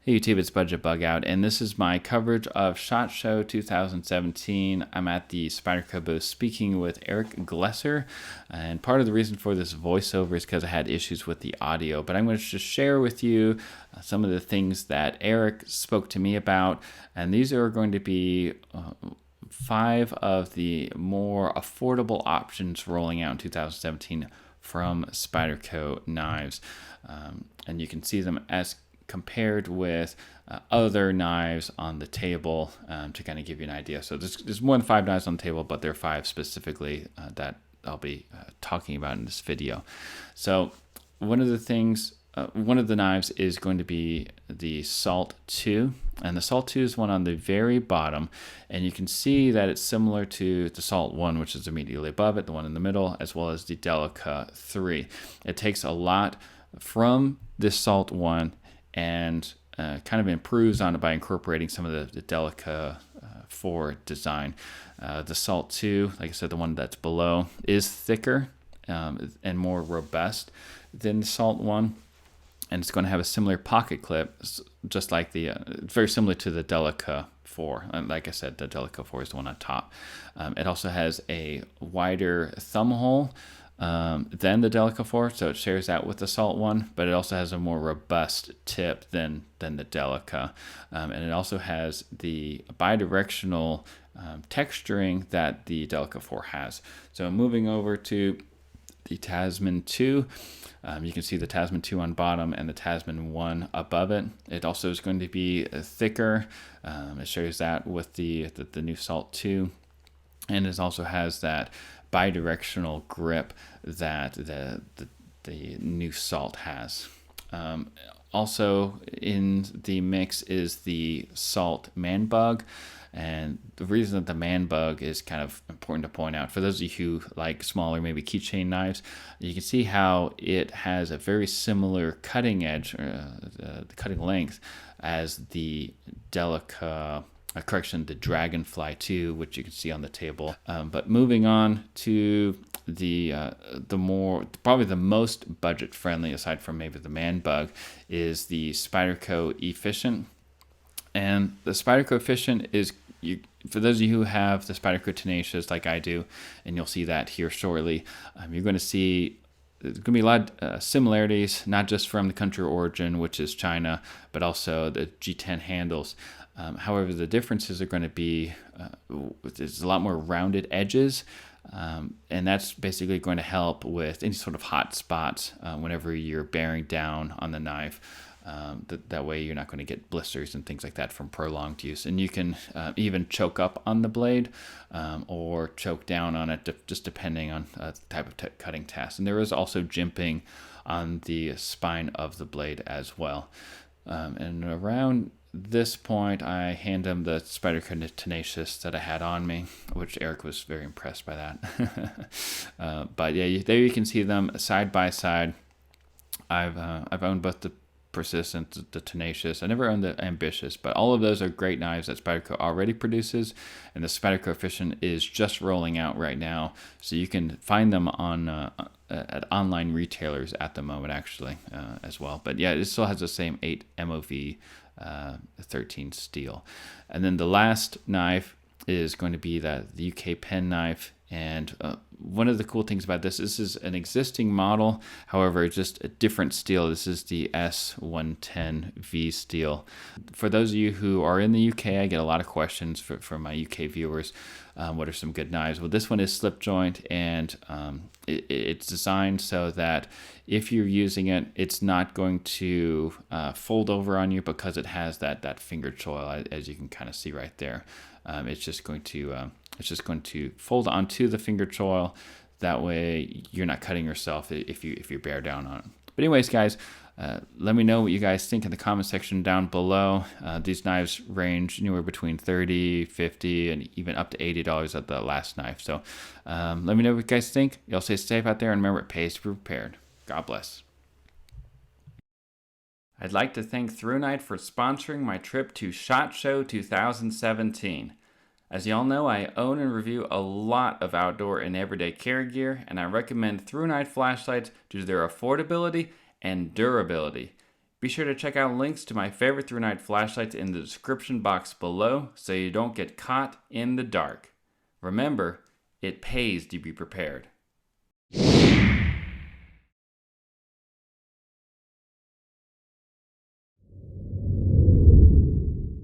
Hey YouTube, it's Bugout, and this is my coverage of SHOT Show 2017. I'm at the Spyderco booth speaking with Eric Glesser, and part of the reason for this voiceover is because I had issues with the audio, but I'm going to just share with you some of the things that Eric spoke to me about, and these are going to be 5 of the more affordable options rolling out in 2017 from Spyderco knives, and you can see them as compared with other knives on the table to kind of give you an idea. So there's more than 5 knives on the table, but there are 5 specifically that I'll be talking about in this video. So one of the knives is going to be the Salt 2, and the Salt 2 is one on the very bottom, and you can see that it's similar to the Salt 1, which is immediately above it, the one in the middle, as well as the Delica 3. It takes a lot from this Salt 1 and kind of improves on it by incorporating some of the Delica 4 design. The Salt 2, like I said, the one that's below, is thicker and more robust than the Salt 1. And it's going to have a similar pocket clip, just like very similar to the Delica 4. And like I said, the Delica 4 is the one on top. It also has a wider thumb hole than the Delica 4, so it shares that with the Salt 1, but it also has a more robust tip than the Delica. And it also has the bidirectional texturing that the Delica 4 has. So moving over to the Tasman 2, you can see the Tasman 2 on bottom and the Tasman 1 above it. It also is going to be thicker. It shares that with the new Salt 2, and it also has that bidirectional grip that the new Salt has. Also in the mix is the Salt Man Bug, and the reason that the Man Bug is kind of important to point out, for those of you who like smaller, maybe keychain knives, you can see how it has a very similar cutting edge, the cutting length, as the Delica, the Dragonfly 2, which you can see on the table. But moving on to probably the most budget friendly, aside from maybe the Man Bug, is the Spyderco Efficient. And the Spyderco Efficient is, for those of you who have the Spyderco Tenacious like I do, and you'll see that here shortly, you're going to see there's going to be a lot of similarities, not just from the country of origin, which is China, but also the G10 handles. However, the differences are going to be there's a lot more rounded edges, and that's basically going to help with any sort of hot spots whenever you're bearing down on the knife. That way you're not going to get blisters and things like that from prolonged use. And you can even choke up on the blade or choke down on it, just depending on the type of cutting task. And there is also jimping on the spine of the blade as well. And around this point, I hand him the Spyderco Tenacious that I had on me, which Eric was very impressed by that. But yeah, there you can see them side by side. I've owned both the Persistent, the Tenacious. I never owned the Ambitious, but all of those are great knives that Spyderco already produces, and the Spyderco Efficient is just rolling out right now, so you can find them on at online retailers at the moment, actually, as well. But yeah, it still has the same 8 MOV 13 steel. And then the last knife is going to be the UK pen knife. And one of the cool things about this is an existing model, however, just a different steel. This is the S110V steel. For those of you who are in the UK, I get a lot of questions from my UK viewers. What are some good knives? Well, this one is slip joint, and it's designed so that if you're using it, it's not going to fold over on you because it has that finger choil, as you can kind of see right there. It's just going to fold onto the finger choil. That way you're not cutting yourself if you bear down on it. But anyways, guys, let me know what you guys think in the comment section down below. These knives range anywhere between $30, $50, and even up to $80 at the last knife. So let me know what you guys think. Y'all stay safe out there, and remember, it pays to be prepared. God bless. I'd like to thank ThruNite for sponsoring my trip to SHOT Show 2017. As y'all know, I own and review a lot of outdoor and everyday carry gear, and I recommend ThruNite flashlights due to their affordability and durability. Be sure to check out links to my favorite ThruNite flashlights in the description box below so you don't get caught in the dark. Remember, it pays to be prepared.